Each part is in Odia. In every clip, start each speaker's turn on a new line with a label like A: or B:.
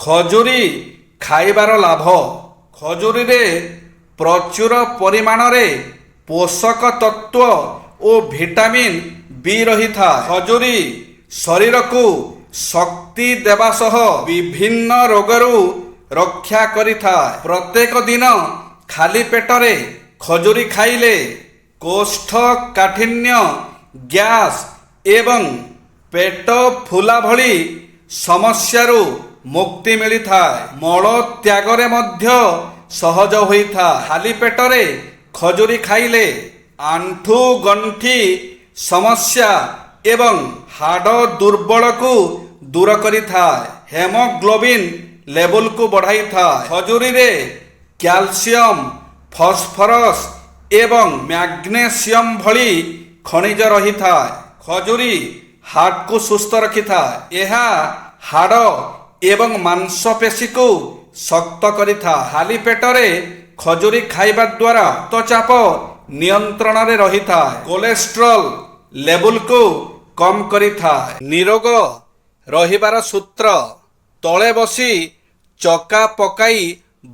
A: ଖଜୁରୀ ଖାଇବାର ଲାଭ। ଖଜୁରୀରେ ପ୍ରଚୁର ପରିମାଣରେ ପୋଷକ ତତ୍ତ୍ୱ ଓ ଭିଟାମିନ୍ ବି ରହିଥାଏ। ଖଜୁରୀ ଶରୀରକୁ ଶକ୍ତି ଦେବା ସହ ବିଭିନ୍ନ ରୋଗରୁ ରକ୍ଷା କରିଥାଏ। ପ୍ରତ୍ୟେକ ଦିନ ଖାଲି ପେଟରେ ଖଜୁରୀ ଖାଇଲେ କୋଷ୍ଠକାଠିନ୍ୟ, ଗ୍ୟାସ୍ ଏବଂ ପେଟ ଫୁଲା ଭଳି ସମସ୍ୟାରୁ ମୁକ୍ତି ମିଳିଥାଏ। ମଳ ତ୍ୟାଗରେ ମଧ୍ୟ ସହଜ ହୋଇଥାଏ। ଖାଲି ପେଟରେ ଖଜୁରୀ ଖାଇଲେ ଆଣ୍ଠୁ ଗଣ୍ଠି ସମସ୍ୟା ଏବଂ ହାଡ଼ ଦୁର୍ବଳକୁ ଦୂର କରିଥାଏ। ହେମୋଗ୍ଲୋବିନ୍ ଲେବୁଲକୁ ବଢ଼ାଇଥାଏ। ଖଜୁରୀରେ କ୍ୟାଲସିୟମ, ଫସ୍ଫରସ୍ ଏବଂ ମ୍ୟାଗ୍ନେସିୟମ ଭଳି ଖଣିଜ ରହିଥାଏ। ଖଜୁରୀ ହାର୍ଟକୁ ସୁସ୍ଥ ରଖିଥାଏ। ଏହା ହାଡ଼ ଏବଂ ମାଂସପେଶୀକୁ ଶକ୍ତ କରିଥାଏ। ଖାଲି ପେଟରେ ଖଜୁରୀ ଖାଇବା ଦ୍ୱାରା ରକ୍ତଚାପ ନିୟନ୍ତ୍ରଣରେ ରହିଥାଏ। କୋଲେଷ୍ଟ୍ରଲ୍ ଲେବୁଲକୁ କମ୍ କରିଥାଏ। ନିରୋଗ ରହିବାର ସୂତ୍ର। ତଳେ ବସି ଚକା ପକାଇ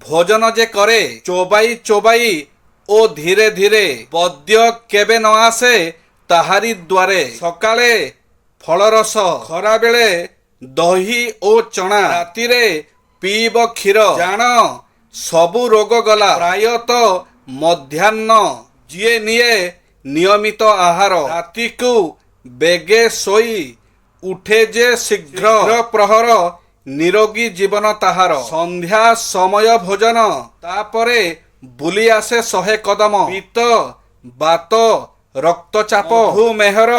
A: ଭୋଜନ ଯେ କରେ, ଚୋବାଇ ଚୋବାଇ ଓ ଧୀରେ ଧୀରେ, ବଦ୍ୟ କେବେ ନ ଆସେ ତାହାରି ଦ୍ୱାରେ। ସକାଳେ ଫଳରସ, ଖରାବେଳେ ଦହି ଓ ଚଣା, ରାତିରେ ପିଇବ କ୍ଷୀର। ଜାଣ ସବୁ ରୋଗ ଗଲା। ପ୍ରାୟତଃ ମଧ୍ୟାହ୍ନ ଯିଏ ନିଏ ନିୟମିତ ଆହାର, ରାତିକୁ ବେଗେ ଶୋଇ ଉଠେ ଯେ ଶୀଘ୍ର ପ୍ରହର ନିରୋଗୀ ଜୀବନ ତାହାର। ସନ୍ଧ୍ୟା ସମୟ ଭୋଜନ, ତାପରେ ବୁଲି ଆସେ 100 କଦମ। ପିତ୍ତ, ବାତ, ରକ୍ତଚାପ, ମଧୁମେହର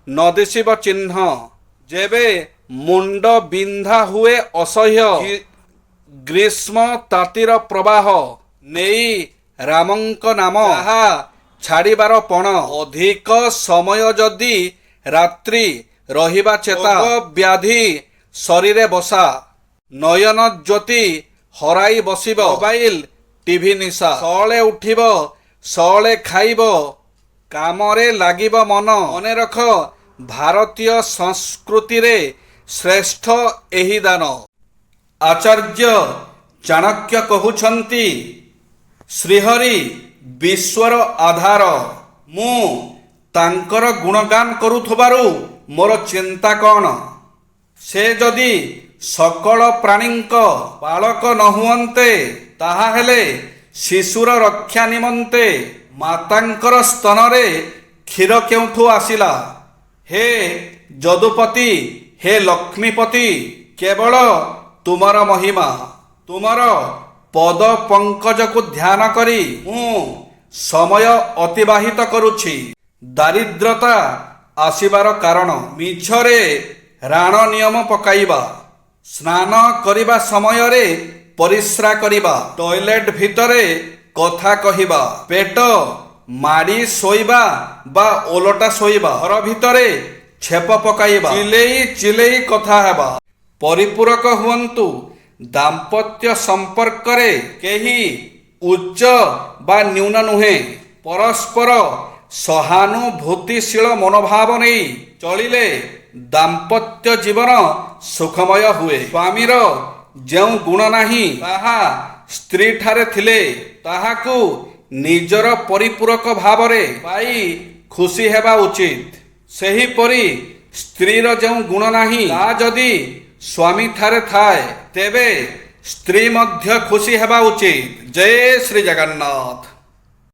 A: ନ ଦିଶିବ ଚିହ୍ନ। ଯେବେ ମୁଣ୍ଡ ବିନ୍ଧା ହୁଏ ଅସହ୍ୟ, ଗ୍ରୀଷ୍ମ ତାତିର ପ୍ରବାହ, ନେଇ ରାମଙ୍କ ନାମ ତାହା ଛାଡ଼ିବାର ପଣ। ଅଧିକ ସମୟ ଯଦି ରାତ୍ରି ରହିବା ଚେତା, ବ୍ୟାଧି ଶରୀରେ ବସା, ନୟନ ଜ୍ୟୋତି ହରାଇ ବସିବ, ମୋବାଇଲ ଟିଭି ନିଶା। ସଅଳେ ଉଠିବ, ସଅଳେ ଖାଇବ, କାମରେ ଲାଗିବ ମନ। ମନେ ରଖ, ଭାରତୀୟ ସଂସ୍କୃତିରେ ଶ୍ରେଷ୍ଠ ଏହି ଦାନ। ଆଚାର୍ଯ୍ୟ ଚାଣକ୍ୟ କହୁଛନ୍ତି, ଶ୍ରୀହରି ବିଶ୍ୱର ଆଧାର। ମୁଁ ତାଙ୍କର ଗୁଣଗାନ କରୁଥିବାରୁ ମୋର ଚିନ୍ତା କ'ଣ? ସେ ଯଦି ସକଳ ପ୍ରାଣୀଙ୍କ ପାଳକ ନ ହୁଅନ୍ତେ, ତାହାହେଲେ ଶିଶୁର ରକ୍ଷା ନିମନ୍ତେ ମାତାଙ୍କର ସ୍ତନରେ କ୍ଷୀର କେଉଁଠୁ ଆସିଲା? ହେ ଯଦୁପତି, ହେ ଲକ୍ଷ୍ମୀପତି, କେବଳ ତୁମର ମହିମା। ତୁମର ପଦ ପଙ୍କଜକୁ ଧ୍ୟାନ କରି ମୁଁ ସମୟ ଅତିବାହିତ କରୁଛି। ଦାରିଦ୍ରତା ଆସିବାର କାରଣ। ମିଛରେ ରାଣ ନିୟମ ପକାଇବା, ସ୍ନାନ କରିବା ସମୟରେ ପରିସ୍ରା କରିବା, ଟଏଲେଟ ଭିତରେ କଥା କହିବା, ପେଟ ମାଡ଼ି ଶୋଇବା ବା ଓଲଟା ଶୋଇବା, ଘର ଭିତରେ ଛେପ ପକାଇବା, ଚିଲେଇ ଚିଲେଇ କଥା ହେବା। ପରିପୂରକ ହୁଅନ୍ତୁ। ଦାମ୍ପତ୍ୟ ସମ୍ପର୍କରେ କେହି ଉଚ୍ଚ ବା ନ୍ୟୁନ ନୁହେଁ। ପରସ୍ପର ସହାନୁଭୂତିଶୀଳ ମନୋଭାବ ନେଇ ଚଳିଲେ ଦାମ୍ପତ୍ୟ ଜୀବନ ସୁଖମୟ ହୁଏ। ସ୍ୱାମୀର ଯେଉଁ ଗୁଣ ନାହିଁ, ତାହା ସ୍ତ୍ରୀଠାରେ ଥିଲେ ତାହାକୁ ନିଜର ପରିପୂରକ ଭାବରେ ପାଇ ଖୁସି ହେବା ଉଚିତ। ସେହିପରି ସ୍ତ୍ରୀର ଯେଉଁ ଗୁଣ ନାହିଁ, ତାହା ଯଦି ସ୍ୱାମୀ ଠାରେ ଥାଏ, ତେବେ ସ୍ତ୍ରୀ ମଧ୍ୟ ଖୁସି ହେବା ଉଚିତ। ଜୟ ଶ୍ରୀ ଜଗନ୍ନାଥ।